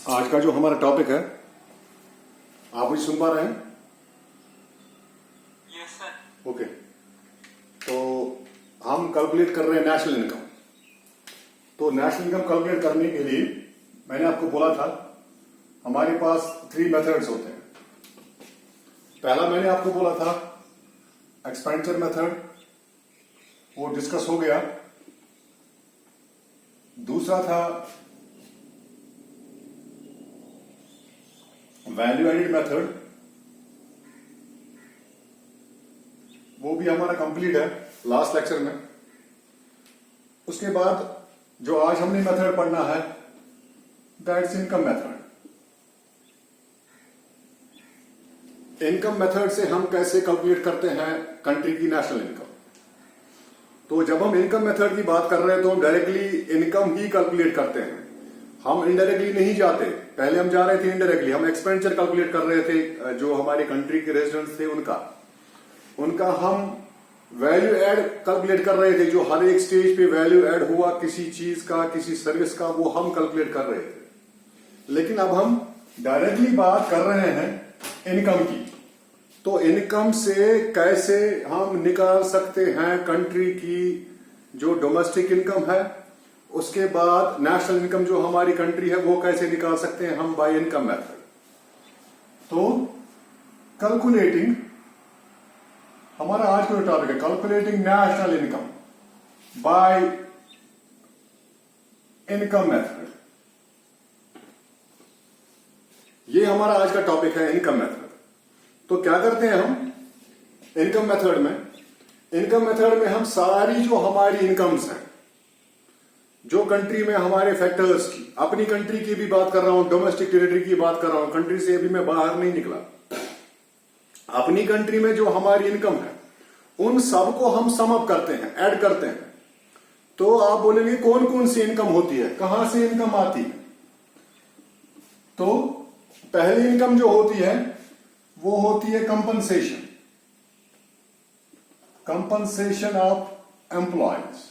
आज का जो हमारा टॉपिक है, आप मुझे सुन पा रहे हैं? Yes sir. ओके, तो हम कैलकुलेट कर रहे हैं नेशनल इनकम। तो नेशनल इनकम कैलकुलेट करने के लिए मैंने आपको बोला था हमारे पास 3 मेथड्स होते हैं। पहला मैंने आपको बोला था एक्सपेंडिचर मेथड, वो डिस्कस हो गया। दूसरा था वैल्यू एडेड मेथड, वो भी हमारा कंप्लीट है लास्ट लेक्चर में। उसके बाद जो आज हमने मेथड पढ़ना है that's income method. Income method से हम कैसे कैलकुलेट करते हैं कंट्री की नेशनल इनकम। तो जब हम इनकम मेथड की बात कर रहे हैं तो हम डायरेक्टली इनकम ही कैलकुलेट करते हैं, हम इनडायरेक्टली नहीं जाते। पहले हम जा रहे थे इनडायरेक्टली, हम एक्सपेंडिचर कैलकुलेट कर रहे थे, जो हमारे कंट्री के रेजिडेंट्स थे उनका हम वैल्यू ऐड कैलकुलेट कर रहे थे। जो हर एक स्टेज पे वैल्यू ऐड हुआ किसी चीज का, किसी सर्विस का, वो हम कैलकुलेट कर रहे थे। लेकिन अब हम डायरेक्टली बात कर रहे हैं इनकम की। तो इनकम से कैसे हम निकाल सकते हैं कंट्री की जो डोमेस्टिक इनकम है, उसके बाद नेशनल इनकम जो हमारी कंट्री है वो कैसे निकाल सकते हैं हम बाय इनकम मेथड। तो कैलकुलेटिंग हमारा आज का टॉपिक है, calculating national income by income method. ये हमारा आज का टॉपिक है, इनकम मेथड। तो क्या करते हैं हम इनकम मेथड में? इनकम मेथड में हम सारी जो हमारी इनकम्स हैं, जो कंट्री में हमारे फैक्टर्स की, अपनी कंट्री की भी बात कर रहा हूं, डोमेस्टिक टेरिटरी की बात कर रहा हूं, कंट्री से अभी मैं बाहर नहीं निकला, अपनी कंट्री में जो हमारी इनकम है उन सबको हम सम अप करते हैं, ऐड करते हैं। तो आप बोलेंगे कौन कौन सी इनकम होती है, कहां से इनकम आती है? तो पहली इनकम जो होती है वो होती है कंपनसेशन, कंपनसेशन ऑफ एम्प्लॉयज।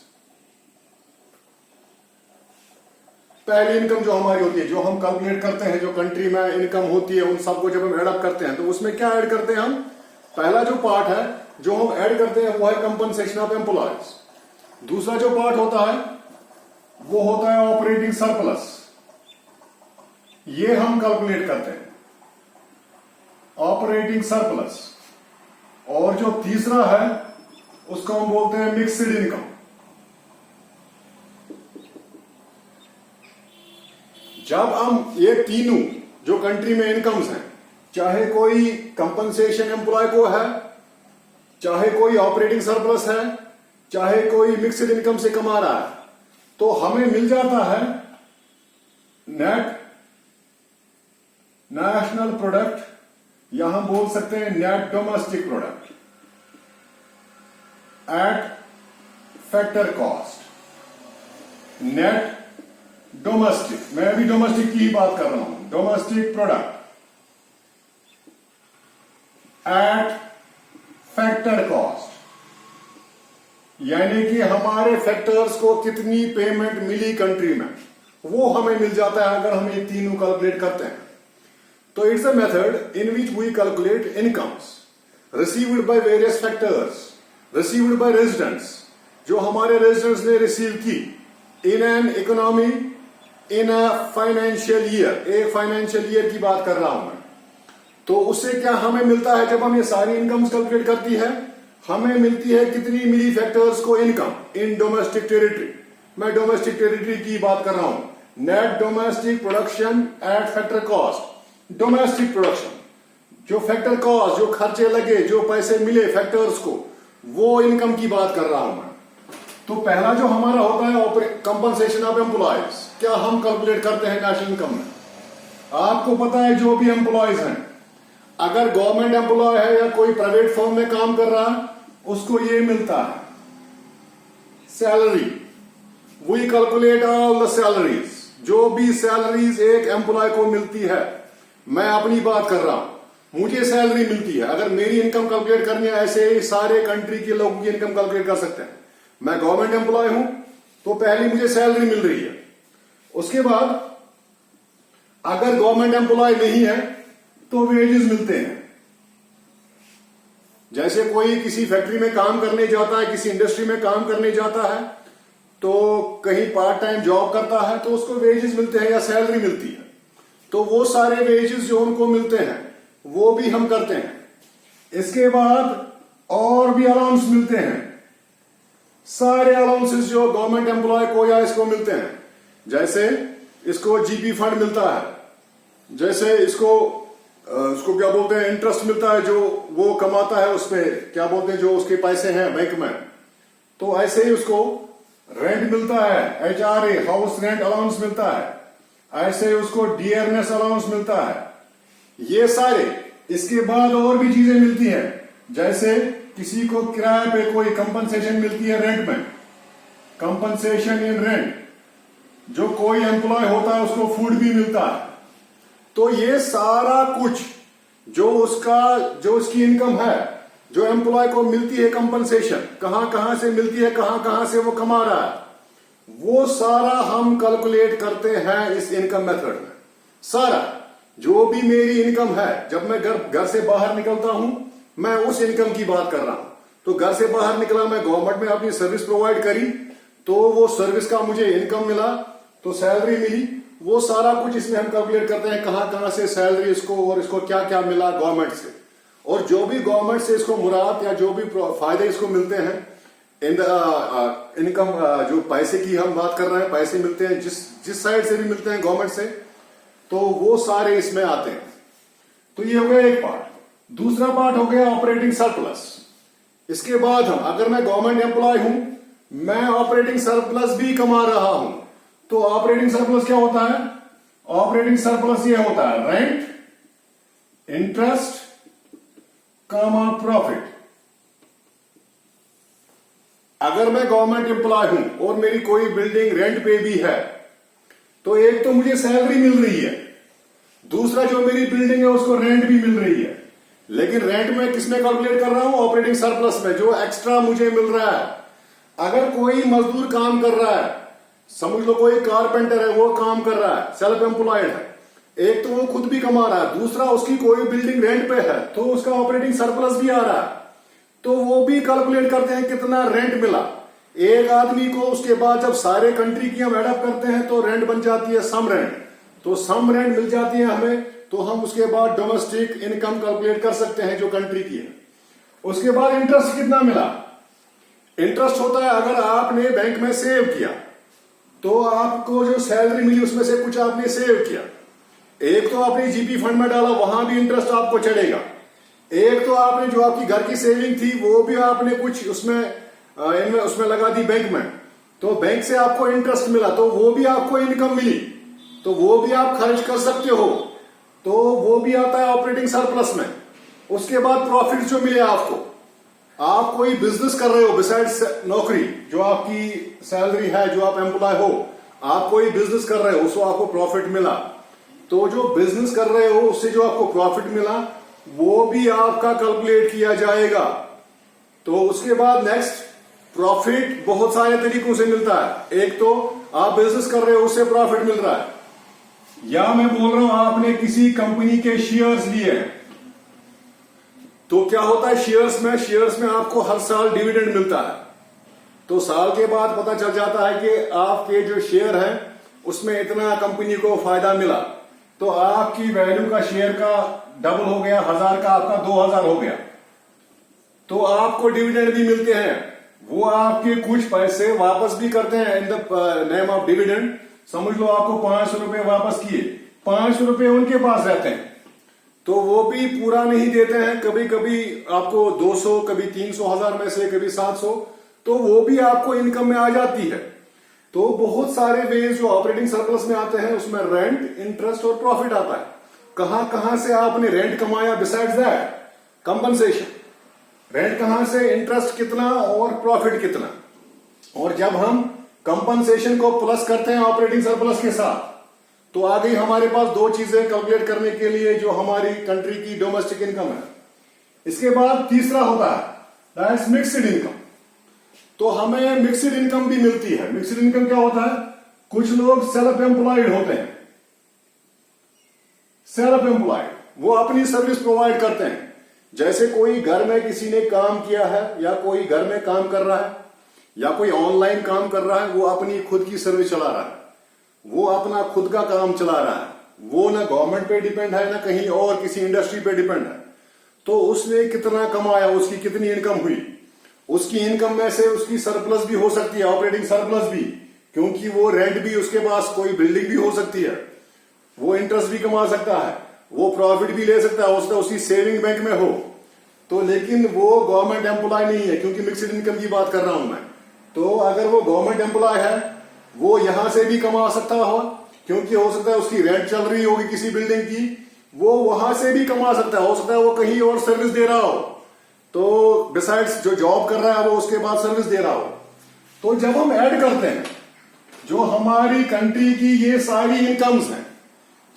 पहली इनकम जो हमारी होती है, जो हम कैलकुलेट करते हैं, जो कंट्री में इनकम होती है, उन सबको जब हम ऐड अप करते हैं तो उसमें क्या ऐड करते हैं हम? पहला जो पार्ट है जो हम ऐड करते हैं वो है कंपनसेशन ऑफ एम्प्लॉयज। दूसरा जो पार्ट होता है वो होता है ऑपरेटिंग सरप्लस, ये हम कैलकुलेट करते हैं, ऑपरेटिंग सरप्लस। और जो तीसरा है उसको हम बोलते हैं मिक्स्ड इनकम। जब हम ये तीनों जो कंट्री में इनकम्स हैं, चाहे कोई कंपनसेशन एम्प्लॉय को है, चाहे कोई ऑपरेटिंग सरप्लस है, चाहे कोई मिक्स्ड इनकम से कमा रहा है, तो हमें मिल जाता है नेट नेशनल प्रोडक्ट, या हम बोल सकते हैं net domestic product at factor cost. Net domestic, मैं अभी डोमेस्टिक की ही बात कर रहा हूं, domestic product at factor cost, यानी कि हमारे फैक्टर्स को कितनी पेमेंट मिली कंट्री में, वो हमें मिल जाता है अगर हम ये तीनों कैलकुलेट करते हैं। तो it's a method in which we calculate incomes received by various factors, received by residents, जो हमारे रेजिडेंट्स ने रिसीव की in an economy, in a financial year. एक फाइनेंशियल ईयर की बात कर रहा हूं मैं। तो उससे क्या हमें मिलता है जब हम ये सारी इनकम्स कैलकुलेट करती है? हमें मिलती है कितनी मिली फैक्टर्स को इनकम इन डोमेस्टिक टेरिटरी। मैं डोमेस्टिक टेरिटरी की बात कर रहा हूं, net domestic production at factor cost. Domestic production, जो फैक्टर कॉस्ट, जो खर्चे लगे, जो पैसे मिले फैक्टर्स को, वो इनकम की बात कर रहा हूं मैं। तो पहला जो हमारा होता है कंपनसेशन ऑफ एम्प्लॉयज, क्या हम कैलकुलेट करते हैं नेशनल इनकम में। आपको पता है जो भी एम्प्लॉयज हैं, अगर गवर्नमेंट एम्प्लॉय है या कोई प्राइवेट फर्म में काम कर रहा है, उसको ये मिलता है salary. We calculate all the salaries, जो भी सैलरीज एक एम्प्लॉय को मिलती है, मैं अपनी बात कर रहा हूं, मुझे सैलरी मिलती है। अगर मेरी इनकम कैलकुलेट करनी है, ऐसे ही सारे कंट्री के लोगों की इनकम कैलकुलेट कर सकते हैं। मैं गवर्नमेंट एम्प्लॉय हूं तो पहले मुझे सैलरी मिल रही है, उसके बाद अगर गवर्नमेंट एम्प्लॉय नहीं है तो वेजेस मिलते हैं। जैसे कोई किसी फैक्ट्री में काम करने जाता है, किसी इंडस्ट्री में काम करने जाता है, तो कहीं पार्ट टाइम जॉब करता है तो उसको वेजेस मिलते हैं या सैलरी मिलती है। तो वो सारे वेजेस जो उनको मिलते हैं वो भी हम करते हैं। इसके बाद और भी अलाउंस मिलते हैं, सारे अलाउंसेस जो गवर्नमेंट एम्प्लॉय को या इसको मिलते हैं। जैसे इसको जीपी फंड मिलता है, जैसे इसको क्या बोलते हैं, इंटरेस्ट मिलता है जो वो कमाता है, उसपे क्या बोलते हैं, जो उसके पैसे हैं बैंक में। तो ऐसे ही उसको रेंट मिलता है, HRA हाउस रेंट अलाउंस मिलता है, ऐसे उसको डियरनेस अलाउंस मिलता है। ये सारे, इसके बाद और भी चीजें मिलती हैं, जैसे किसी को किराए पे कोई कंपनसेशन मिलती है रेंट में, कंपनसेशन इन रेंट। जो कोई एम्प्लॉय होता है उसको फूड भी मिलता है। तो ये सारा कुछ जो उसकी इनकम है, जो एम्प्लॉय को मिलती है कंपनसेशन, कहां से मिलती है, कहां से वो कमा रहा है, वो सारा हम कैलकुलेट करते हैं इस इनकम मेथड में। सारा जो भी मेरी इनकम है, जब मैं घर से बाहर निकलता हूं, मैं उस इनकम की बात कर रहा हूं। तो घर से बाहर निकला, मैं गवर्नमेंट में अपनी सर्विस प्रोवाइड करी, तो वो सर्विस का मुझे इनकम मिला, तो सैलरी मिली। वो सारा कुछ इसमें हम कैलकुलेट करते हैं, कहां से सैलरी इसको और इसको क्या क्या मिला गवर्नमेंट से, और जो भी गवर्नमेंट से इसको मुराद या जो भी फायदे इसको मिलते हैं इन द इनकम, जो पैसे की हम बात कर रहे हैं, पैसे मिलते हैं जिस साइड से भी मिलते हैं गवर्नमेंट से, तो वो सारे इसमें आते हैं। तो ये हो गया एक पार्ट। दूसरा पार्ट हो गया ऑपरेटिंग सरप्लस। इसके बाद अगर मैं गवर्नमेंट एम्प्लॉय हूं, मैं ऑपरेटिंग सरप्लस भी कमा रहा हूं, तो ऑपरेटिंग सरप्लस क्या होता है? ऑपरेटिंग सरप्लस ये होता है रेंट, इंटरेस्ट, कमा प्रॉफिट। अगर मैं गवर्नमेंट एम्प्लॉय हूं और मेरी कोई बिल्डिंग रेंट पे भी है, तो एक तो मुझे सैलरी मिल रही है, दूसरा जो मेरी बिल्डिंग है उसको रेंट भी मिल रही है। लेकिन रेंट में किसमें कैलकुलेट कर रहा हूं? ऑपरेटिंग सरप्लस में, जो एक्स्ट्रा मुझे मिल रहा है। अगर कोई मजदूर काम कर रहा है, समझ लो कोई कारपेंटर है, वो काम कर रहा है, सेल्फ एम्प्लॉयड है, एक तो वो खुद भी कमा रहा है, दूसरा उसकी कोई बिल्डिंग रेंट पे है, तो उसका ऑपरेटिंग सरप्लस भी आ रहा है। तो वो भी कैलकुलेट करते हैं कितना रेंट मिला एक आदमी को। उसके बाद जब सारे कंट्री की हम एडअप करते हैं तो रेंट बन जाती है सम रेंट, तो सम रेंट मिल जाती है हमें, तो हम उसके बाद डोमेस्टिक इनकम कैलकुलेट कर सकते हैं जो कंट्री की है। उसके बाद इंटरेस्ट कितना मिला? इंटरेस्ट होता है अगर आपने बैंक में सेव किया, तो आपको जो सैलरी मिली उसमें से कुछ आपने सेव किया, एक तो आपने जीपी फंड में डाला, वहां भी इंटरेस्ट आपको चढ़ेगा। एक तो आपने जो आपकी घर की सेविंग थी वो भी आपने कुछ उसमें लगा दी बैंक में, तो बैंक से आपको इंटरेस्ट मिला, तो वो भी आपको इनकम मिली, तो वो भी आप खर्च कर सकते हो, तो वो भी आता है ऑपरेटिंग सरप्लस में। उसके बाद प्रॉफिट जो मिले आपको, आप कोई बिजनेस कर रहे हो बिसाइड्स नौकरी, जो आपकी सैलरी है, जो आप एम्प्लॉय हो, आप कोई बिजनेस कर रहे हो, उसको आपको प्रॉफिट मिला, तो जो बिजनेस कर रहे हो उससे जो आपको प्रॉफिट मिला वो भी आपका कैलकुलेट किया जाएगा। तो उसके बाद नेक्स्ट, प्रॉफिट बहुत सारे तरीकों से मिलता है। एक तो आप बिजनेस कर रहे हो, उससे प्रॉफिट मिल रहा है, या मैं बोल रहा हूं आपने किसी कंपनी के शेयर्स लिए, तो क्या होता है शेयर्स में आपको हर साल डिविडेंड मिलता है। तो साल के बाद पता चल जाता है कि आपके जो शेयर हैं उसमें इतना कंपनी को फायदा मिला, तो आपकी वैल्यू का शेयर का डबल हो गया, 1000 का आपका 2000 हो गया, तो आपको डिविडेंड भी मिलते हैं। वो आपके कुछ पैसे वापस भी करते हैं in the name of dividend. समझ लो आपको 500 रुपए वापस किए, 500 रुपए उनके पास रहते हैं, तो वो भी पूरा नहीं देते हैं। कभी कभी आपको 200, कभी 300, 1000 में से कभी 700, तो वो भी आपको इनकम में आ जाती है। तो बहुत सारे वेज जो ऑपरेटिंग सरप्लस में आते हैं, उसमें रेंट, इंटरेस्ट और प्रॉफिट आता है। कहां से आपने रेंट कमाया, बिसाइड्स दैट कंपनसेशन, रेंट कहां से, इंटरेस्ट कितना और प्रॉफिट कितना। और जब हम कंपनसेशन को प्लस करते हैं ऑपरेटिंग सरप्लस के साथ, तो आ गई हमारे पास दो चीजें कैलकुलेट करने के लिए जो हमारी कंट्री की डोमेस्टिक इनकम है। इसके बाद तीसरा होता है दैट्स मिक्स्ड इनकम। तो हमें मिक्स्ड इनकम भी मिलती है। मिक्स्ड इनकम क्या होता है? कुछ लोग सेल्फ एम्प्लॉयड होते हैं, सेल्फ एम्प्लॉयड, वो अपनी सर्विस प्रोवाइड करते हैं। जैसे कोई घर में किसी ने काम किया है या कोई घर में काम कर रहा है या कोई ऑनलाइन काम कर रहा है, वो अपनी खुद की सर्विस चला रहा है, वो अपना खुद का काम चला रहा है, वो ना गवर्नमेंट पे डिपेंड है ना कहीं और किसी इंडस्ट्री पे डिपेंड है। तो उसने कितना कमाया, उसकी कितनी इनकम हुई, उसकी इनकम में से उसकी सरप्लस भी हो सकती है, ऑपरेटिंग सरप्लस भी, क्योंकि वो रेंट भी, उसके पास कोई बिल्डिंग भी हो सकती है, वो इंटरेस्ट भी कमा सकता है, वो प्रॉफिट भी ले सकता है, उसकी सेविंग बैंक में हो। तो लेकिन वो गवर्नमेंट एम्प्लॉय नहीं है, क्योंकि मिक्सड इनकम की बात कर रहा हूं मैं। तो अगर वो गवर्नमेंट एम्प्लॉय है, वो यहां से भी कमा सकता हो, क्योंकि हो सकता है उसकी रेंट चल रही होगी किसी बिल्डिंग की, वो वहां से भी कमा सकता है। हो सकता है वो कहीं और सर्विस दे रहा हो, तो डिसाइड्स जो जॉब कर रहा है वो उसके बाद सर्विस दे रहा हो। तो जब हम ऐड करते हैं जो हमारी कंट्री की ये सारी इनकम्स हैं,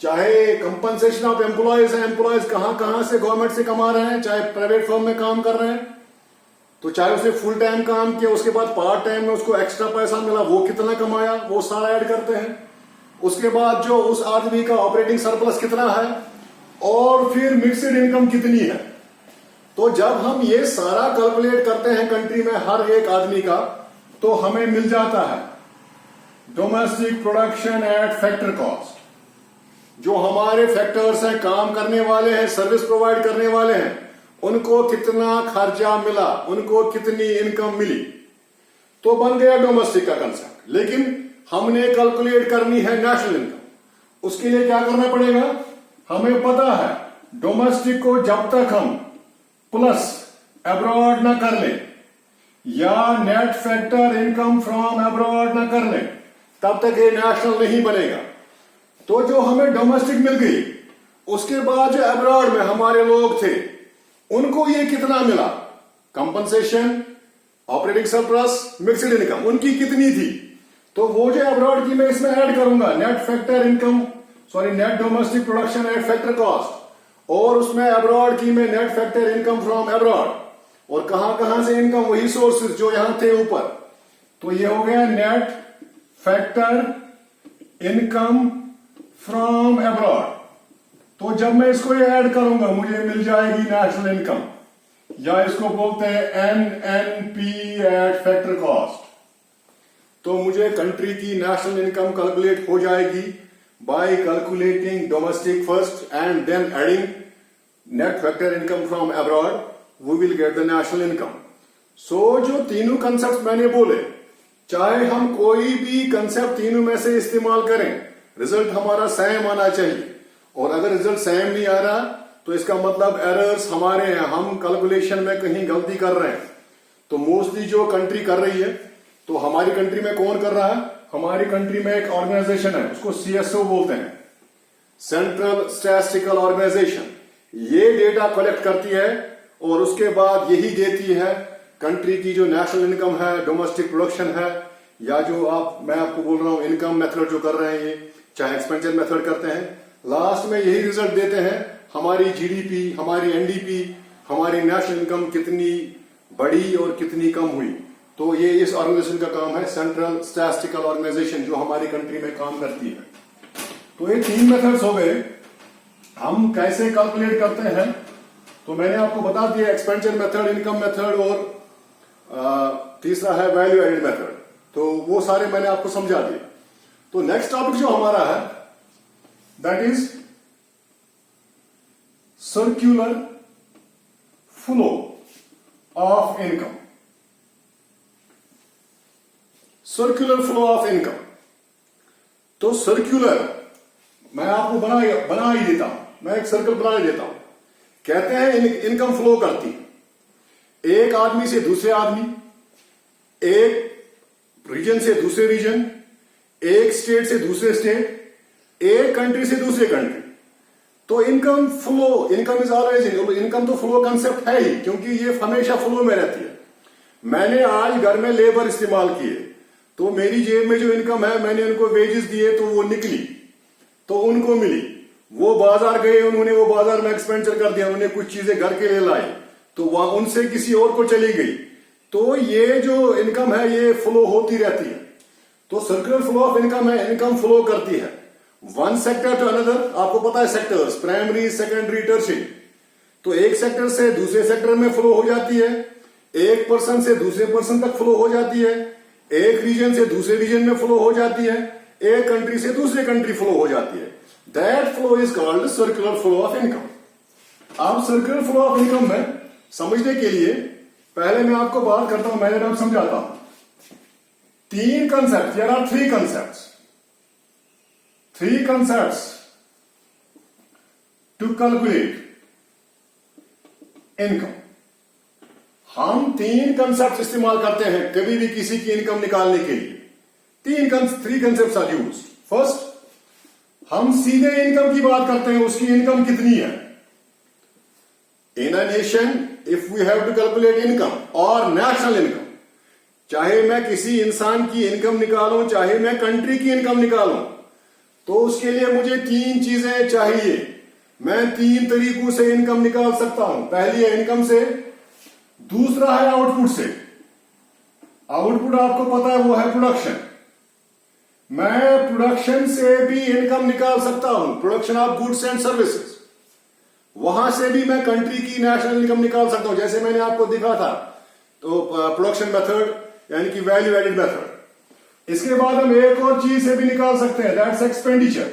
चाहे कंपनसेशन ऑफ एम्प्लॉयज है, एम्प्लॉयज कहां कहां से गवर्नमेंट से कमा रहे हैं, चाहे प्राइवेट फर्म में काम कर रहे हैं, तो चाहे उसने फुल टाइम काम किया, उसके बाद पार्ट टाइम में उसको एक्स्ट्रा पैसा मिला, वो कितना कमाया, वो सारा ऐड करते हैं। उसके बाद जो उस आदमी का ऑपरेटिंग सरप्लस कितना है, और फिर मिक्सड इनकम कितनी है। तो जब हम ये सारा कैलकुलेट करते हैं कंट्री में हर एक आदमी का, तो हमें मिल जाता है domestic production at factor cost. जो हमारे फैक्टर्स हैं, काम करने वाले हैं, सर्विस प्रोवाइड करने वाले हैं, उनको कितना खर्चा मिला, उनको कितनी इनकम मिली, तो बन गया डोमेस्टिक का कंसेप्ट। लेकिन हमने कैलकुलेट करनी है नेशनल इनकम। उसके लिए क्या करना पड़ेगा, हमें पता है डोमेस्टिक को जब तक हम प्लस अब्रॉड ना कर लें या net factor income from abroad ना कर लें, तब तक ये नेशनल नहीं बनेगा। तो जो हमें डोमेस्टिक मिल गई, उसके बाद जो अब्रॉड में हमारे लोग थे, उनको ये कितना मिला, compensation, operating surplus, mixed income, उनकी कितनी थी, तो वो जो अब्रॉड की मैं इसमें ऐड करूंगा net factor income, sorry net domestic production at factor cost, और उसमें अब्रॉड की मैं net factor income from abroad, और कहां कहां से इनकम, वही सोर्सेज जो यहां थे ऊपर। तो ये हो गया net factor income from abroad. तो जब मैं इसको ये ऐड करूंगा, मुझे मिल जाएगी नेशनल इनकम, या इसको बोलते हैं NNP एट फैक्टर कॉस्ट। तो मुझे कंट्री की नेशनल इनकम कैलकुलेट हो जाएगी by calculating domestic first and then adding net factor income from abroad, we will get the national income. So जो तीनों कंसेप्ट मैंने बोले, चाहे हम कोई भी कंसेप्ट तीनों में से इस्तेमाल करें, रिजल्ट हमारा सेम आना चाहिए। और अगर रिजल्ट सेम नहीं आ रहा, तो इसका मतलब एरर्स हमारे हैं, हम कैलकुलेशन में कहीं गलती कर रहे हैं। तो मोस्टली जो कंट्री कर रही है, तो हमारी कंट्री में कौन कर रहा है, हमारी कंट्री में एक ऑर्गेनाइजेशन है, उसको CSO बोलते हैं, सेंट्रल स्टैटिस्टिकल ऑर्गेनाइजेशन। ये डेटा कलेक्ट करती है और उसके बाद यही देती है कंट्री की जो नेशनल इनकम है, डोमेस्टिक प्रोडक्शन है, या जो मैं आपको बोल रहा हूं इनकम मेथड जो कर रहे हैं, ये चाहे एक्सपेंडिचर मेथड करते हैं, लास्ट में यही रिजल्ट देते हैं, हमारी GDP, हमारी NDP, हमारी नेशनल इनकम कितनी बढ़ी और कितनी कम हुई। तो ये इस ऑर्गेनाइजेशन का काम है, सेंट्रल स्टैटिस्टिकल ऑर्गेनाइजेशन, जो हमारी कंट्री में काम करती है। तो ये 3 मेथड्स हो गए, हम कैसे कैलकुलेट करते हैं। तो मैंने आपको बता दिया एक्सपेंडिचर मेथड, इनकम मेथड, और तीसरा है वैल्यू एडेड मेथड। तो वो सारे मैंने आपको समझा दिए। तो नेक्स्ट टॉपिक जो हमारा है, that is circular flow of income. Circular flow of income. तो सर्क्यूलर मैं आपको बना ही देता हूं, मैं एक सर्कल बना देता हूं। कहते हैं इनकम फ्लो करती है एक आदमी से दूसरे आदमी, एक रीजन से दूसरे रीजन, एक स्टेट से दूसरे स्टेट, एक कंट्री से दूसरे कंट्री। तो income flow, income is always, income तो फ्लो कंसेप्ट है ही, क्योंकि ये हमेशा फ्लो में रहती है। मैंने आज घर में लेबर इस्तेमाल किए, तो मेरी जेब में जो इनकम है, मैंने उनको वेजेस दिए, तो वो निकली, तो उनको मिली। वो बाजार गए, उन्होंने वो बाजार में एक्सपेंडिचर कर दिया, उन्होंने कुछ चीजें घर के लिए लाई, तो वहां उनसे किसी और को चली गई। तो ये जो इनकम है, ये फ्लो होती रहती है। तो सर्कुलर फ्लो ऑफ इनकम है, इनकम फ्लो करती है। वन सेक्टर टू अनदर, आपको पता है सेक्टर्स, प्राइमरी, सेकेंडरी, टर्शियरी। तो एक सेक्टर से दूसरे सेक्टर में फ्लो हो जाती है, एक पर्सन से दूसरे पर्सन तक फ्लो हो जाती है, एक रीजन से दूसरे रीजन में फ्लो हो जाती है, एक कंट्री से दूसरे कंट्री फ्लो हो जाती है। That flow is called circular flow of income. अब सर्कुलर फ्लो ऑफ इनकम में समझने के लिए पहले मैं आपको बात करता हूं, मैंने अब समझाता हूं। तीन concept, there are three concepts to calculate income. हम तीन कंसेप्ट इस्तेमाल करते हैं कभी भी किसी की इनकम निकालने के लिए। Three concept are used. First, हम सीधे इनकम की बात करते हैं, उसकी इनकम कितनी है। In a nation if we have to calculate income और नेशनल इनकम, चाहे मैं किसी इंसान की इनकम निकालूं, चाहे मैं कंट्री की इनकम निकालूं, तो उसके लिए मुझे तीन चीजें चाहिए। मैं तीन तरीकों से इनकम निकाल सकता हूं। पहली है इनकम से, दूसरा है आउटपुट से। आउटपुट आपको पता है वो है प्रोडक्शन। मैं प्रोडक्शन से भी इनकम निकाल सकता हूं, production of goods and services. वहां से भी मैं कंट्री की नेशनल इनकम निकाल सकता हूं, जैसे मैंने आपको दिखा था। तो प्रोडक्शन मेथड यानी कि वैल्यू एडेड मेथड। इसके बाद हम एक और चीज से भी निकाल सकते हैं, दैट्स एक्सपेंडिचर।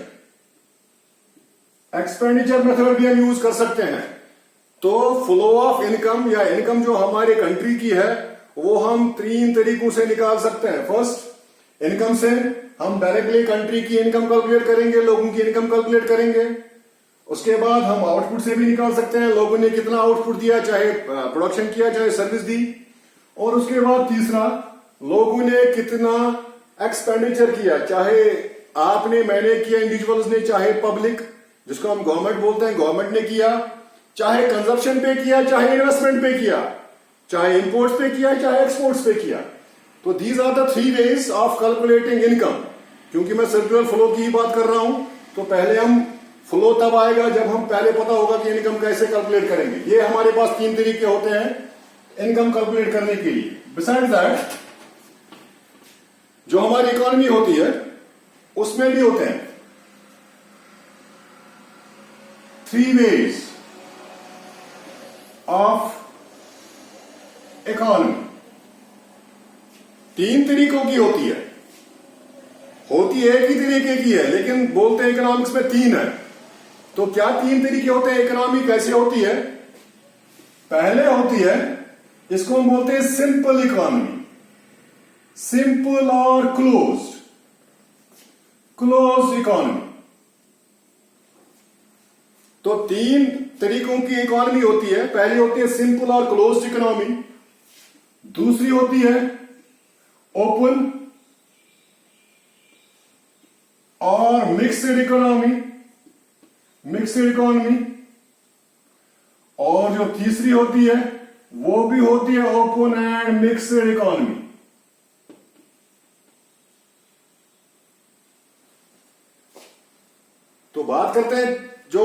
एक्सपेंडिचर मेथड भी हम यूज कर सकते हैं। तो फ्लो ऑफ इनकम या इनकम जो हमारे कंट्री की है वो हम तीन तरीकों से निकाल सकते हैं। फर्स्ट, इनकम से हम डायरेक्टली कंट्री की इनकम कैलकुलेट करेंगे, लोगों की इनकम कैलकुलेट करेंगे। उसके बाद हम आउटपुट से भी निकाल सकते हैं, लोगों ने कितना आउटपुट दिया, चाहे प्रोडक्शन किया चाहे सर्विस दी। और उसके बाद तीसरा, लोगों ने कितना एक्सपेंडिचर किया, चाहे आपने, मैंने किया, इंडिविजुअल्स ने, चाहे पब्लिक जिसको हम गवर्नमेंट बोलते हैं गवर्नमेंट ने किया, चाहे कंजप्शन पे किया, चाहे इन्वेस्टमेंट पे किया, चाहे इंपोर्ट्स पे किया, चाहे एक्सपोर्ट्स पे किया। तो these are the three ways of calculating income. क्योंकि मैं सर्कुलर फ्लो की ही बात कर रहा हूं, तो पहले हम फ्लो तब आएगा जब हम पहले पता होगा कि इनकम कैसे कैलकुलेट करेंगे। ये हमारे पास तीन तरीके होते हैं इनकम कैलकुलेट करने के लिए। बिसाइड दैट, जो हमारी इकोनॉमी होती है उसमें भी होते हैं थ्री वेज ऑफ इकोनॉमी। तीन तरीकों की होती है एक ही तरीके की है, लेकिन बोलते हैं इकोनॉमिक्स में तीन है। तो क्या तीन तरीके होते हैं, इकोनॉमी कैसे होती है? पहले होती है, इसको हम बोलते हैं सिंपल इकोनॉमी, सिंपल और क्लोज इकोनॉमी। तो तीन तरीकों की इकोनॉमी होती है। पहली होती है सिंपल और क्लोज्ड इकोनॉमी, दूसरी होती है ओपन और मिक्स्ड इकोनॉमी, और जो तीसरी होती है वो भी होती है ओपन एंड मिक्स्ड इकोनॉमी। तो बात करते हैं, जो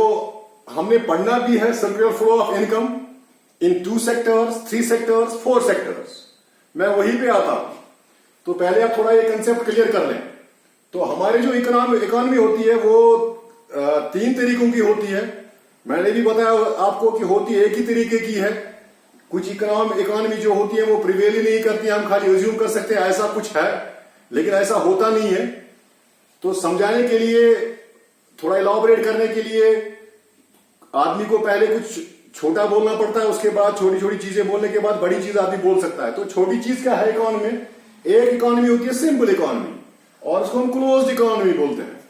हमने पढ़ना भी है circular flow of income in 2 sectors, 3 sectors, 4 sectors. मैं वहीं पे आता हूं। तो पहले आप थोड़ा ये कंसेप्ट क्लियर कर लें। तो हमारी जो इकोनॉमी होती है वो तीन तरीकों की होती है। मैंने भी बताया आपको कि होती एक ही तरीके की है। कुछ इकोनॉमी जो होती है वो प्रिवेल ही नहीं करती, हम खाली अज्यूम कर सकते हैं ऐसा कुछ है, लेकिन ऐसा होता नहीं है। तो समझाने के लिए, थोड़ा इलॉबरेट करने के लिए आदमी को पहले कुछ छोटा बोलना पड़ता है, उसके बाद छोटी छोटी चीजें बोलने के बाद बड़ी चीज आदमी बोल सकता है। तो छोटी चीज क्या है इकोनॉमी में? एक इकोनॉमी होती है सिंपल इकोनॉमी, और उसको हम क्लोज्ड इकोनॉमी बोलते हैं।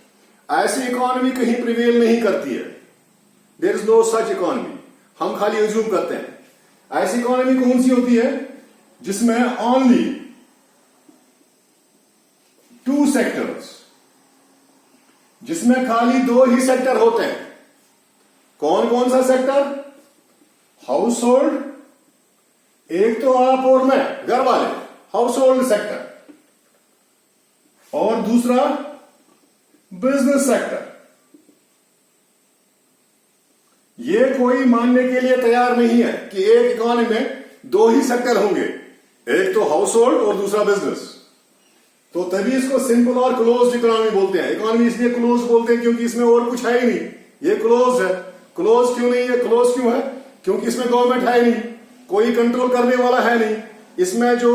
ऐसी इकोनॉमी कहीं प्रिवेल नहीं करती है, there is no such economy, हम खाली अज्यूम करते हैं। ऐसी इकोनॉमी कौन सी होती है? जिसमें ओनली 2 सेक्टर्स, जिसमें खाली 2 ही सेक्टर होते हैं। कौन कौन सा सेक्टर? हाउस होल्ड, एक तो आप और मैं, घर वाले, हाउस होल्ड सेक्टर, और दूसरा बिजनेस सेक्टर। ये कोई मानने के लिए तैयार नहीं है कि एक इकोनॉमी में 2 ही सेक्टर होंगे, एक तो हाउस होल्ड और दूसरा बिजनेस। तो तभी इसको सिंपल और क्लोज्ड इकोनॉमी बोलते हैं। इकोनॉमी इसलिए क्लोज बोलते हैं क्योंकि इसमें और कुछ है ही नहीं, ये क्लोज है। क्लोज क्यों नहीं है? क्लोज क्यों है? क्योंकि इसमें गवर्नमेंट है ही नहीं, कोई कंट्रोल करने वाला है नहीं। इसमें जो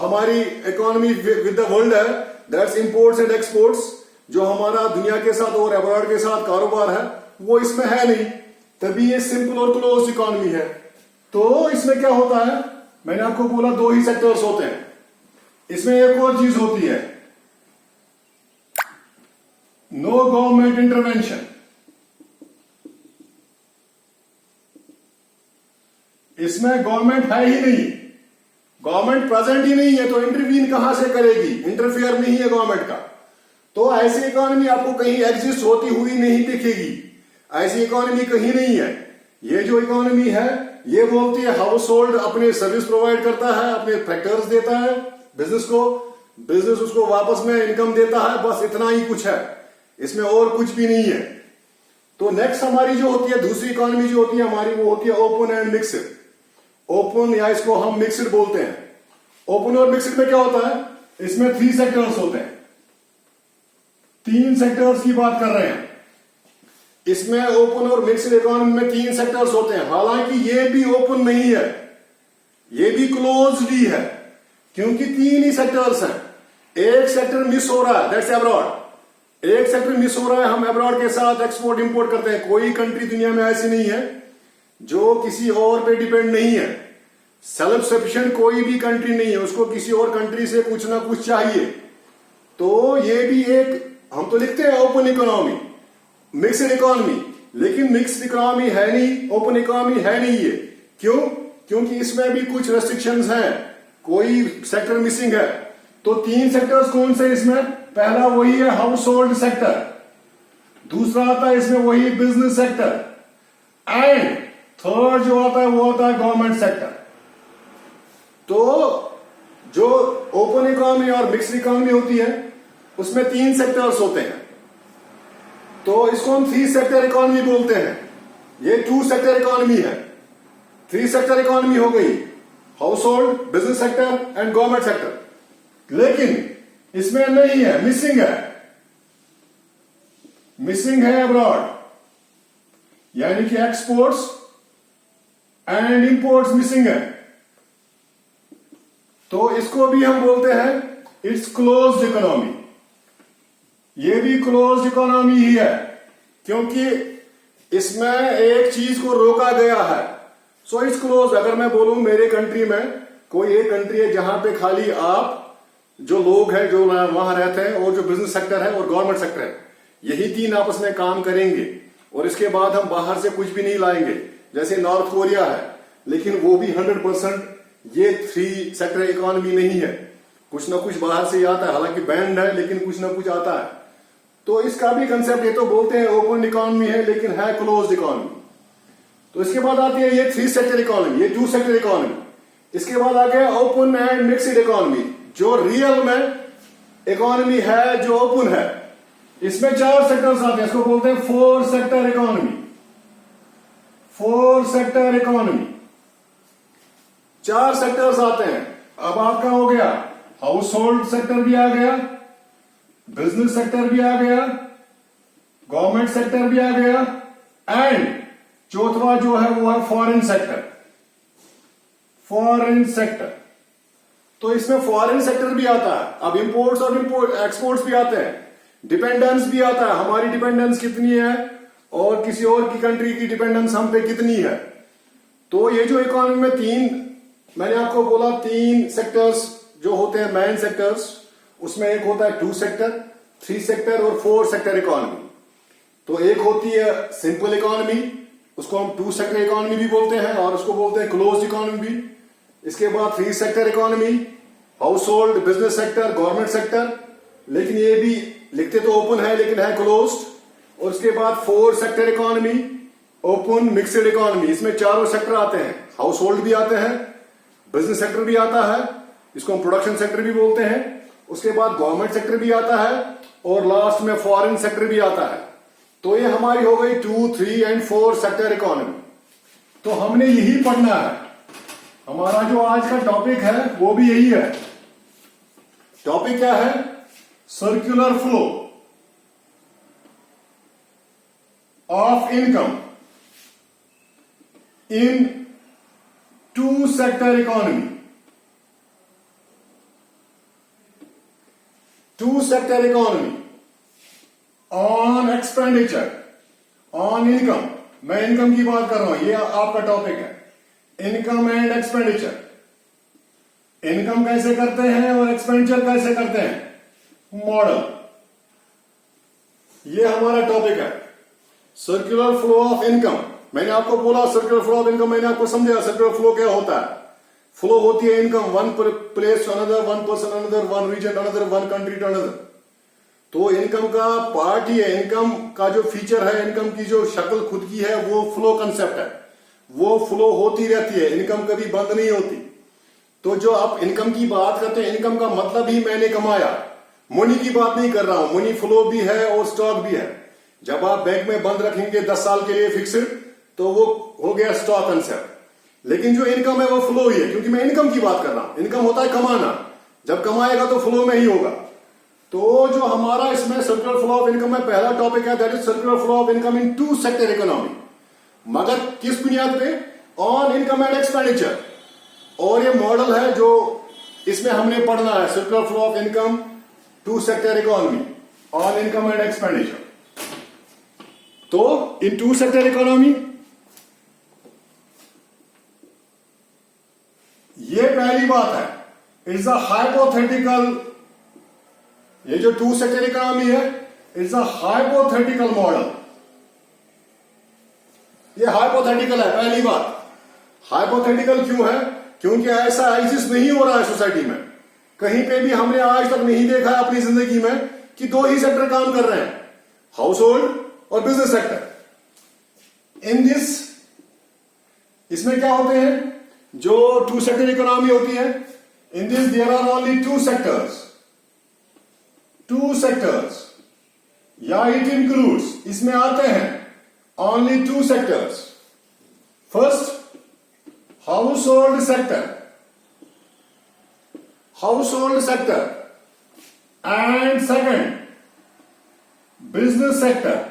हमारी इकोनॉमी विद द वर्ल्ड है, दैट्स इंपोर्ट्स एंड एक्सपोर्ट्स, जो हमारा दुनिया के साथ और अब्रॉड के साथ कारोबार है, वो इसमें है नहीं, तभी ये सिंपल और क्लोज इकोनॉमी है। तो इसमें क्या होता है, मैंने आपको बोला दो ही सेक्टर्स होते हैं। इसमें एक और चीज होती है, नो गवर्नमेंट इंटरवेंशन। इसमें गवर्नमेंट है ही नहीं, गवर्नमेंट प्रेजेंट ही नहीं है, तो इंटरवीन कहां से करेगी? इंटरफेयर नहीं है गवर्नमेंट का। तो ऐसी इकोनॉमी आपको कहीं एग्जिस्ट होती हुई नहीं दिखेगी, ऐसी इकोनॉमी कहीं नहीं है। ये जो इकोनॉमी है, ये बोलती है हाउस होल्ड अपने सर्विस प्रोवाइड करता है, अपने फैक्टर्स देता है बिजनेस को, बिजनेस उसको वापस में इनकम देता है, बस इतना ही कुछ है, इसमें और कुछ भी नहीं है। तो नेक्स्ट हमारी जो होती है दूसरी इकोनॉमी जो होती है हमारी, वो होती है ओपन एंड मिक्सड। ओपन या इसको हम मिक्सड बोलते हैं। ओपन और मिक्सड में क्या होता है, इसमें 3 सेक्टर्स होते हैं, 3 सेक्टर्स की बात कर रहे हैं। इसमें ओपन और मिक्सड इकोनॉमी में 3 सेक्टर्स होते हैं। हालांकि ये भी ओपन नहीं है, ये भी क्लोज्ड ही है, क्योंकि 3 ही सेक्टर्स हैं। एक सेक्टर मिस हो रहा है, दैट्स अब्रॉड। एक सेक्टर मिस हो रहा है, हम अब्रॉड के साथ एक्सपोर्ट इंपोर्ट करते हैं। कोई कंट्री दुनिया में ऐसी नहीं है जो किसी और पे डिपेंड नहीं है। सेल्फ सफिशिएंट कोई भी कंट्री नहीं है, उसको किसी और कंट्री से कुछ ना कुछ चाहिए। तो ये भी एक, हम तो लिखते हैं ओपन इकोनॉमी, मिक्सड इकोनॉमी, लेकिन मिक्सड इकोनॉमी है नहीं, ओपन इकोनॉमी है नहीं ये। क्यों? क्योंकि इसमें भी कुछ रेस्ट्रिक्शंस हैं, कोई सेक्टर मिसिंग है। तो 3 सेक्टर्स कौन से इसमें? पहला वही है हाउस होल्ड सेक्टर, दूसरा आता है इसमें वही बिजनेस सेक्टर, एंड थर्ड जो आता है वो होता है गवर्नमेंट सेक्टर। तो जो ओपन इकोनॉमी और मिक्स्ड इकोनॉमी होती है उसमें 3 सेक्टर्स होते हैं, तो इसको हम 3 सेक्टर इकोनॉमी बोलते हैं। ये 2 सेक्टर इकोनॉमी है। 3 सेक्टर इकोनॉमी हो गई, house hold, business sector and government sector. लेकिन इसमें नहीं है, मिसिंग है, मिसिंग है अब्रॉड, यानी कि एक्सपोर्ट्स एंड इंपोर्ट्स मिसिंग है। तो इसको भी हम बोलते हैं इट्स क्लोज्ड इकोनॉमी। ये भी क्लोज्ड इकोनॉमी ही है, क्योंकि इसमें एक चीज को रोका गया है, सो इट्स क्लोज। अगर मैं बोलूं मेरे कंट्री में कोई एक कंट्री है जहां पे खाली आप जो लोग हैं जो वहां रहते हैं और जो बिजनेस सेक्टर है और गवर्नमेंट सेक्टर है, यही 3 आपस में काम करेंगे और इसके बाद हम बाहर से कुछ भी नहीं लाएंगे। जैसे नॉर्थ कोरिया है, लेकिन वो भी 100% ये 3 सेक्टर इकोनॉमी नहीं है, कुछ ना कुछ बाहर से ही आता है, हालांकि बैंड है लेकिन कुछ ना कुछ आता है। तो इसका भी कंसेप्ट, ये तो बोलते हैं ओपन इकोनॉमी है लेकिन है क्लोज्ड इकोनॉमी। तो इसके बाद आती है ये 3 सेक्टर इकोनॉमी, ये 2 सेक्टर इकोनॉमी। इसके बाद आ गया ओपन एंड मिक्सड इकोनॉमी, जो रियल में इकोनॉमी है, जो ओपन है। इसमें 4 सेक्टर्स आते हैं, इसको बोलते हैं 4 sector economy. 4 sector economy, 4 sectors आते हैं। अब आपका हो गया हाउस होल्ड सेक्टर भी आ गया, बिजनेस सेक्टर भी आ गया, गवर्नमेंट सेक्टर भी आ गया, एंड चौथा जो है वो है फॉरेन सेक्टर। फॉरेन सेक्टर, तो इसमें फॉरेन सेक्टर भी आता है। अब इंपोर्ट्स और एक्सपोर्ट्स भी आते हैं, डिपेंडेंस भी आता है, हमारी डिपेंडेंस कितनी है और किसी और की कंट्री की डिपेंडेंस हम पे कितनी है। तो ये जो इकोनॉमी में 3, मैंने आपको बोला 3 सेक्टर्स जो होते हैं मेन सेक्टर्स, उसमें एक होता है 2 सेक्टर, 3 सेक्टर और 4 सेक्टर इकोनॉमी। तो एक होती है सिंपल इकोनॉमी, उसको हम 2 सेक्टर इकोनॉमी भी बोलते हैं और उसको बोलते हैं क्लोज्ड इकोनॉमी भी। इसके बाद 3 sector economy, house hold, business sector, government sector, लेकिन ये भी लिखते तो ओपन है लेकिन है क्लोज्ड। और उसके बाद 4 sector economy, open mixed economy. इसमें चारों सेक्टर आते हैं, हाउस होल्ड भी आते हैं, बिजनेस सेक्टर भी आता है, इसको हम प्रोडक्शन सेक्टर भी बोलते हैं, उसके बाद गवर्नमेंट सेक्टर भी आता है और लास्ट में फॉरेन सेक्टर भी आता है। तो ये हमारी हो गई 2, 3 एंड 4 सेक्टर इकोनॉमी। तो हमने यही पढ़ना है, हमारा जो आज का टॉपिक है वो भी यही है। टॉपिक क्या है? Circular flow of income in two sector economy. Two sector economy on expenditure, on income. मैं इनकम की बात कर रहा हूं, ये आपका टॉपिक है. Income and expenditure. इनकम कैसे करते हैं और एक्सपेंडिचर कैसे करते हैं, मॉडल. ये हमारा टॉपिक है, सर्कुलर फ्लो ऑफ इनकम. मैंने आपको बोला सर्कुलर फ्लो ऑफ इनकम, मैंने आपको समझाया सर्कुलर फ्लो क्या होता है. फ्लो होती है income one place to another, one person another, one region another, one country to another. तो इनकम का पार्ट ही है. इनकम का जो फीचर है, इनकम की जो शक्ल खुद की है, वो फ्लो कंसेप्ट है. वो फ्लो होती रहती है, इनकम कभी बंद नहीं होती. तो जो आप इनकम की बात करते हैं, इनकम का मतलब ही मैंने कमाया. मनी की बात नहीं कर रहा हूं. मनी फ्लो भी है और स्टॉक भी है. जब आप बैंक में बंद रखेंगे 10 साल के लिए फिक्स्ड, तो वो हो गया स्टॉक कंसेप्ट. लेकिन जो इनकम है वो फ्लो ही है, क्योंकि मैं इनकम की बात कर रहा हूं. इनकम होता है कमाना. जब कमाएगा तो फ्लो में ही होगा. तो जो हमारा इसमें सर्कुलर फ्लो ऑफ इनकम में पहला टॉपिक है, that is circular flow of income in two sector economy. मगर किस बुनियाद पे? On income and expenditure. और ये मॉडल है जो इसमें हमने पढ़ना है, circular flow of income two sector economy on income and expenditure. तो इन टू सेक्टर इकोनॉमी, ये पहली बात है. इट्स अ हाइपोथेटिकल, ये जो टू सेक्टर इकोनॉमी है, इट्स अ हाइपोथेटिकल मॉडल. ये हाइपोथेटिकल है, पहली बात. हाइपोथेटिकल क्यों है? क्योंकि ऐसा एग्जिस्ट नहीं हो रहा है सोसाइटी में. कहीं पे भी हमने आज तक नहीं देखा है अपनी जिंदगी में कि दो ही सेक्टर काम कर रहे हैं, हाउस होल्ड और बिजनेस सेक्टर. इन दिस, इसमें क्या होते हैं, जो टू सेक्टर इकोनॉमी होती है, in this there are only two sectors. Two sectors, या इट इंक्लूड्स, इसमें आते हैं only two sectors. First, household sector, household sector. And second, business sector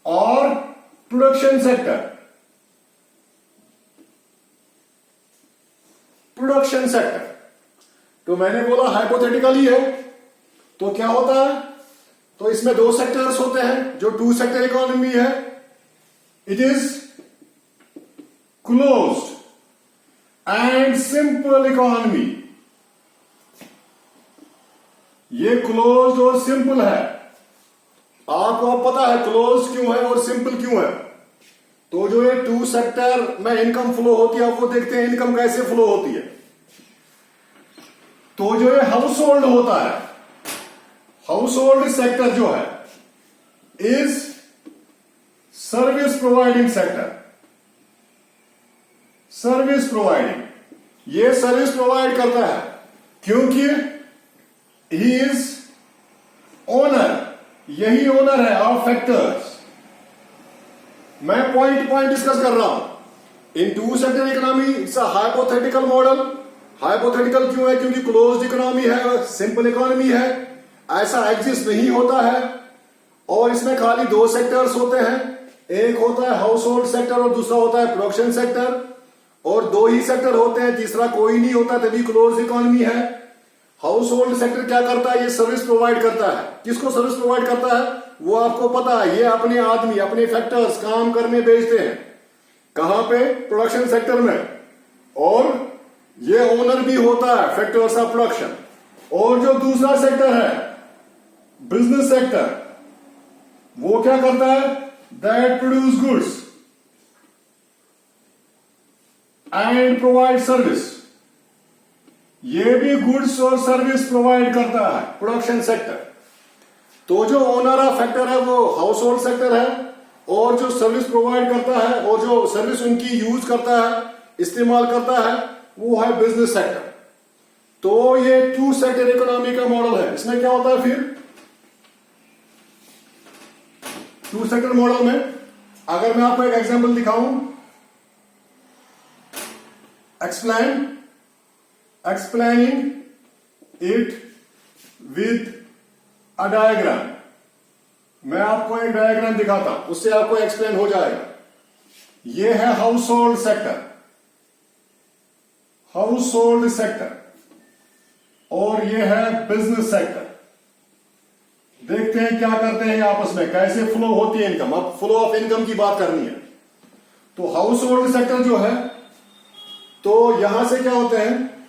और प्रोडक्शन सेक्टर. प्रोडक्शन सेक्टर तो मैंने बोला हाइपोथेटिकल ही है. तो क्या होता है? तो इसमें दो सेक्टर्स होते हैं. जो टू सेक्टर इकोनॉमी है, it is closed end simple economy. ये क्लोज्ड और सिंपल है. आपको अब पता है क्लोज क्यों है और सिंपल क्यों है. तो जो ये टू सेक्टर में इनकम फ्लो होती है, आपको देखते हैं इनकम कैसे फ्लो होती है. तो जो ये हाउस होल्ड होता है, हाउस होल्ड सेक्टर जो है, is service providing sector. Service providing, ये सर्विस प्रोवाइड करता है क्योंकि ही इज ओनर. यही ओनर है ऑफ फैक्टर्स. मैं पॉइंट पॉइंट डिस्कस कर रहा हूं. In two sector economy it's a hypothetical model. Hypothetical क्यों है? क्योंकि क्लोज्ड इकोनॉमी है, सिंपल इकोनॉमी है, ऐसा एग्जिस्ट नहीं होता है. और इसमें खाली दो सेक्टर्स होते हैं. एक होता है हाउस होल्ड सेक्टर और दूसरा होता है प्रोडक्शन सेक्टर. और दो ही सेक्टर होते हैं, तीसरा कोई नहीं होता, तभी क्लोज्ड इकोनॉमी है. हाउस होल्ड सेक्टर क्या करता है? ये सर्विस प्रोवाइड करता है. किसको सर्विस प्रोवाइड करता है? वो आपको पता है. ये अपने आदमी, अपने फैक्टर्स काम करने भेजते हैं. कहां पे? प्रोडक्शन सेक्टर में. और ये ओनर भी होता है फैक्टर्स ऑफ प्रोडक्शन. और जो दूसरा सेक्टर है बिजनेस सेक्टर, वो क्या करता है? That produce goods and provide service. ये भी गुड्स और सर्विस प्रोवाइड करता है प्रोडक्शन सेक्टर. तो जो ओनर ऑफ फैक्टर है वो हाउस होल्ड सेक्टर है. और जो सर्विस प्रोवाइड करता है और जो सर्विस उनकी यूज करता है, इस्तेमाल करता है, वो है बिजनेस सेक्टर. तो ये टू सेक्टर इकोनॉमी का मॉडल है. इसमें क्या होता है फिर? टू सेक्टर मॉडल में अगर मैं आपको एक एग्जांपल दिखाऊं, explain explaining it with a diagram. मैं आपको एक डायग्राम दिखाता हूं, उससे आपको एक्सप्लेन हो जाएगा। यह है house hold sector, house hold sector, और यह है बिजनेस सेक्टर। देखते हैं क्या करते हैं आपस में, कैसे फ्लो होती है इनकम। अब फ्लो ऑफ इनकम की बात करनी है। तो हाउस होल्ड सेक्टर जो है, तो यहां से क्या होते हैं,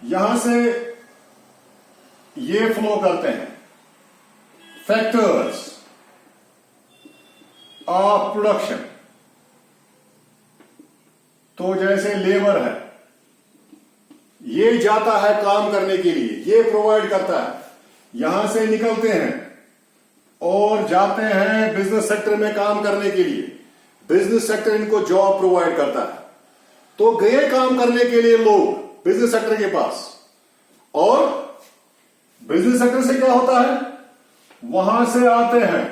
यहां से ये फ्लो करते हैं फैक्टर्स ऑफ प्रोडक्शन। तो जैसे लेबर है, ये जाता है काम करने के लिए, ये प्रोवाइड करता है, यहां से निकलते हैं और जाते हैं बिजनेस सेक्टर में काम करने के लिए। बिजनेस सेक्टर इनको जॉब प्रोवाइड करता है। तो गए काम करने के लिए लोग बिजनेस सेक्टर के पास, और बिजनेस सेक्टर से क्या होता है, वहां से आते हैं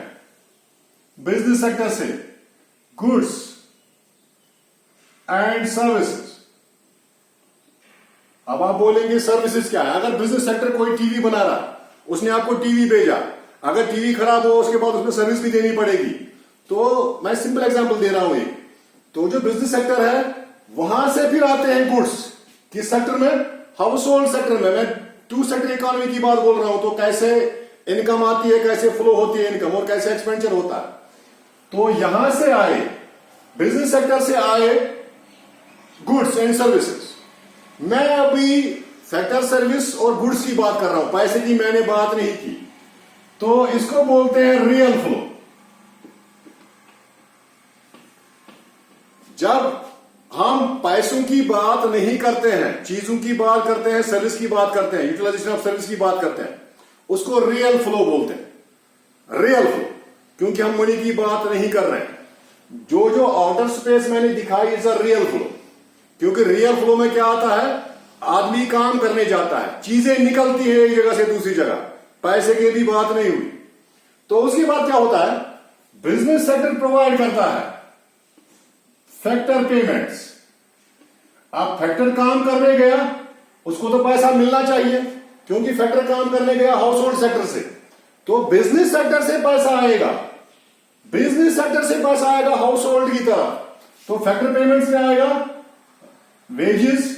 बिजनेस सेक्टर से गुड्स एंड सर्विसेज। अब आप बोलेंगे सर्विसेज क्या है? अगर बिजनेस सेक्टर कोई टीवी बना रहा है, उसने आपको टीवी भेजा, अगर टीवी खराब हो उसके बाद उसमें सर्विस भी देनी पड़ेगी। तो मैं सिंपल एग्जांपल दे रहा हूं एक। तो जो बिजनेस सेक्टर है, वहां से फिर आते हैं गुड्स। किस सेक्टर में? हाउस होल्ड सेक्टर में। मैं टू सेक्टर इकोनॉमी की बात बोल रहा हूं। तो कैसे इनकम आती है, कैसे फ्लो होती है इनकम, और कैसे एक्सपेंडिचर होता है। तो यहां से आए, बिजनेस सेक्टर से आए गुड्स एंड सर्विसेज। मैं अभी सेक्टर सर्विस और गुड्स की बात कर रहा हूं, पैसे की मैंने बात नहीं की। तो इसको बोलते हैं रियल फ्लो। जब हम पैसों की बात नहीं करते हैं, चीजों की बात करते हैं, सर्विस की बात करते हैं, यूटिलाइजेशन ऑफ सर्विस की बात करते हैं, उसको रियल फ्लो बोलते हैं। रियल फ्लो, क्योंकि हम मनी की बात नहीं कर रहे हैं। जो जो आउटर स्पेस मैंने दिखाई, इज अ रियल फ्लो। क्योंकि रियल फ्लो में क्या आता है, आदमी काम करने जाता है, चीजें निकलती है एक जगह से दूसरी जगह, पैसे की भी बात नहीं हुई। तो उसके बाद क्या होता है, बिजनेस सेक्टर प्रोवाइड करता है फैक्टर पेमेंट्स। अब फैक्टर काम करने गया, उसको तो पैसा मिलना चाहिए, क्योंकि फैक्टर काम करने गया हाउस होल्ड सेक्टर से। तो बिजनेस सेक्टर से पैसा आएगा, बिजनेस सेक्टर से पैसा आएगा हाउस होल्ड की तरफ। तो फैक्टर पेमेंट्स में आएगा वेजेस,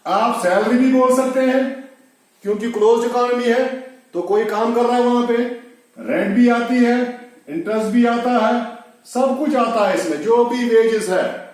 आप सैलरी भी बोल सकते हैं, क्योंकि क्लोज इकोनॉमी है तो कोई काम कर रहा है वहां पे। रेंट भी आती है, इंटरेस्ट भी आता है, सब कुछ आता है इसमें, जो भी वेजेस है।